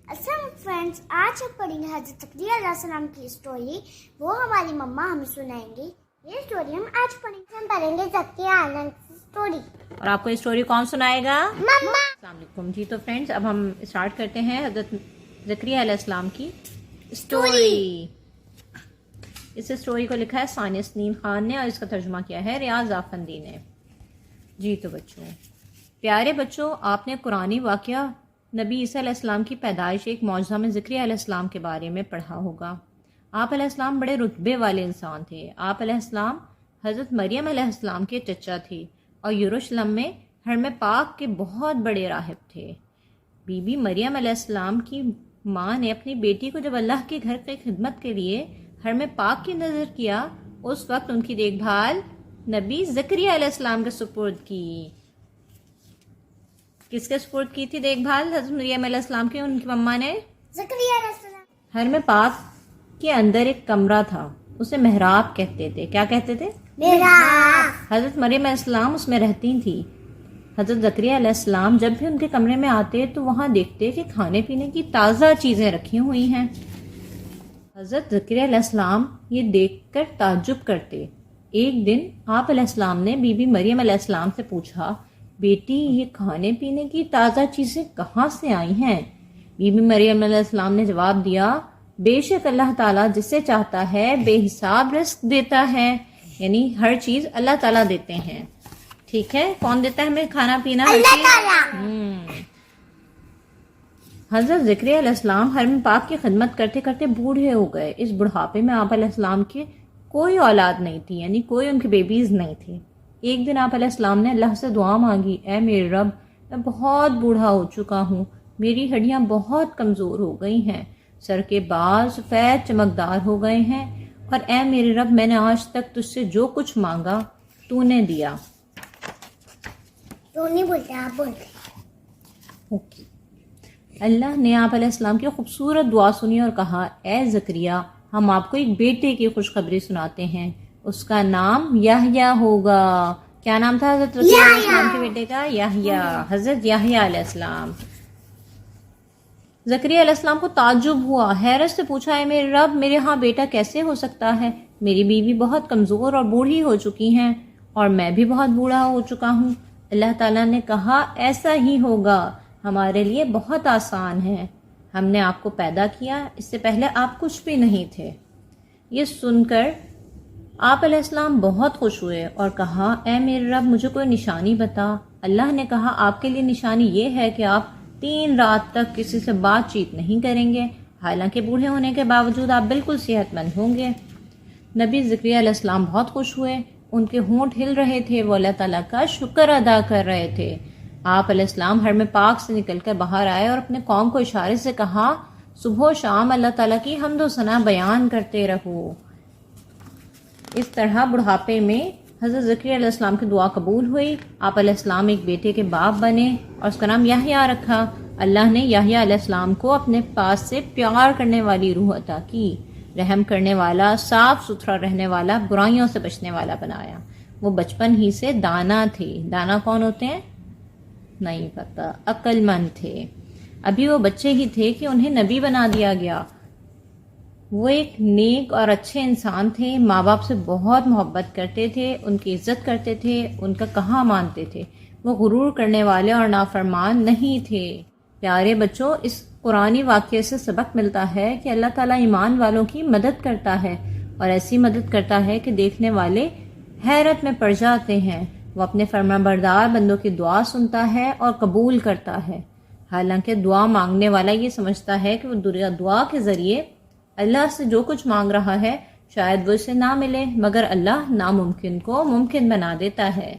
السلام فرینڈس، آج ہم پڑھیں گے حضرت زکریا علیہ السلام کی اسٹوری. وہ ہماری مما ہمیں سنائیں گی. یہ اسٹوری ہم آج پڑھیں گے. ہم پڑھیں گے زکریا علیہ کی اسٹوری. اور آپ کو اسٹوری کون سنائے گا؟ مما. السلام علیکم جی. تو فرینڈس اب ہم اسٹارٹ کرتے ہیں حضرت زکریا علیہ السلام کی اسٹوری. اس اسٹوری کو لکھا ہے ثانیہ سنین خان نے اور اس کا ترجمہ کیا ہے ریاض آفندی نے. جی تو بچوں، پیارے بچوں، آپ نے قرآنی واقعہ نبی عیسیٰ علیہ السلام کی پیدائش ایک معجزہ میں زکریا علیہ السلام کے بارے میں پڑھا ہوگا. آپ علیہ السلام بڑے رتبے والے انسان تھے. آپ علیہ السلام حضرت مریم علیہ السلام کے چچا تھے اور یروشلم میں حرم پاک کے بہت بڑے راہب تھے. بی بی مریم علیہ السلام کی ماں نے اپنی بیٹی کو جب اللہ کے گھر کی خدمت کے لیے حرم پاک کی نظر کیا، اس وقت ان کی دیکھ بھال نبی زکریا علیہ السلام کے سپرد کی. کس کے سپرد کی تھی دیکھ بھال؟ حضرت مریم علیہ السلام کی. ان کی مما نے زکریا علیہ السلام. حرم پاک کے اندر ایک کمرہ تھا، اسے محراب کہتے تھے. کیا کہتے تھے؟ محراب. حضرت مریم علیہ السلام اس میں رہتی تھی. حضرت زکریا علیہ السلام جب بھی ان کے کمرے میں آتے تو وہاں دیکھتے کہ کھانے پینے کی تازہ چیزیں رکھی ہوئی ہیں. حضرت زکریا علیہ السلام یہ دیکھ کر تعجب کرتے. ایک دن آپ علیہ السلام نے بی بی مریم علیہ السلام سے پوچھا، بیٹی یہ کھانے پینے کی تازہ چیزیں کہاں سے آئی ہیں؟ بی بی مریم علیہ السلام نے جواب دیا، بے شک اللہ تعالیٰ جسے چاہتا ہے بے حساب رزق دیتا ہے. یعنی ہر چیز اللہ تعالیٰ دیتے ہیں. ٹھیک ہے، کون دیتا ہے ہمیں کھانا پینا؟ اللہ تعالیٰ. حضرت زکریا علیہ السلام حرم پاک کی خدمت کرتے کرتے بوڑھے ہو گئے. اس بڑھاپے میں آپ علیہ السلام کے کوئی اولاد نہیں تھی، یعنی کوئی ان کے بیبیز نہیں تھے. ایک دن آپ علیہ السلام نے اللہ سے دعا مانگی، اے میرے رب، میں بہت بوڑھا ہو چکا ہوں، میری ہڈیاں بہت کمزور ہو گئی ہیں، سر کے بال سفید چمکدار ہو گئے ہیں، اور اے میرے رب، میں نے آج تک تجھ سے جو کچھ مانگا تو نے دیا. تو نہیں بولتے، آپ بولتے. اوکے. اللہ نے آپ علیہ السلام کی خوبصورت دعا سنی اور کہا، اے زکریا، ہم آپ کو ایک بیٹے کی خوشخبری سناتے ہیں، اس کا نام یحییٰ ہوگا. کیا نام تھا حضرت زکریا علیہ السلام کے بیٹے کا؟ یحییٰ. حضرت یحییٰ علیہ السلام. زکریا علیہ السلام کو تعجب ہوا، حیرت سے پوچھا، اے میرے رب، میرے ہاں بیٹا کیسے ہو سکتا ہے؟ میری بیوی بہت کمزور اور بوڑھی ہو چکی ہیں اور میں بھی بہت بوڑھا ہو چکا ہوں. اللہ تعالیٰ نے کہا، ایسا ہی ہوگا، ہمارے لیے بہت آسان ہے. ہم نے آپ کو پیدا کیا، اس سے پہلے آپ کچھ بھی نہیں تھے. یہ سن کر آپ علیہ السلام بہت خوش ہوئے اور کہا، اے میرے رب، مجھے کوئی نشانی بتا. اللہ نے کہا، آپ کے لیے نشانی یہ ہے کہ آپ 3 رات تک کسی سے بات چیت نہیں کریں گے، حالانکہ بوڑھے ہونے کے باوجود آپ بالکل صحت مند ہوں گے. نبی زکریا علیہ السلام بہت خوش ہوئے، ان کے ہونٹ ہل رہے تھے، وہ اللہ تعالیٰ کا شکر ادا کر رہے تھے. آپ علیہ السلام حرم پاک سے نکل کر باہر آئے اور اپنے قوم کو اشارے سے کہا، صبح و شام اللہ تعالیٰ کی حمد و ثنا بیان کرتے رہو. اس طرح بڑھاپے میں حضرت زکریا علیہ السلام کی دعا قبول ہوئی. آپ علیہ السلام ایک بیٹے کے باپ بنے اور اس کا نام یحییٰ رکھا. اللہ نے یحییٰ علیہ السلام کو اپنے پاس سے پیار کرنے والی روح عطا کی، رحم کرنے والا، صاف ستھرا رہنے والا، برائیوں سے بچنے والا بنایا. وہ بچپن ہی سے دانا تھے. دانا کون ہوتے ہیں؟ نہیں پتہ. عقل مند تھے. ابھی وہ بچے ہی تھے کہ انہیں نبی بنا دیا گیا. وہ ایک نیک اور اچھے انسان تھے. ماں باپ سے بہت محبت کرتے تھے، ان کی عزت کرتے تھے، ان کا کہا مانتے تھے. وہ غرور کرنے والے اور نافرمان نہیں تھے. پیارے بچوں، اس قرآنی واقعے سے سبق ملتا ہے کہ اللہ تعالیٰ ایمان والوں کی مدد کرتا ہے اور ایسی مدد کرتا ہے کہ دیکھنے والے حیرت میں پڑ جاتے ہیں. وہ اپنے فرمانبردار بندوں کی دعا سنتا ہے اور قبول کرتا ہے. حالانکہ دعا مانگنے والا یہ سمجھتا ہے کہ وہ دعا کے ذریعے اللہ سے جو کچھ مانگ رہا ہے شاید وہ اسے نہ ملے، مگر اللہ ناممکن کو ممکن بنا دیتا ہے.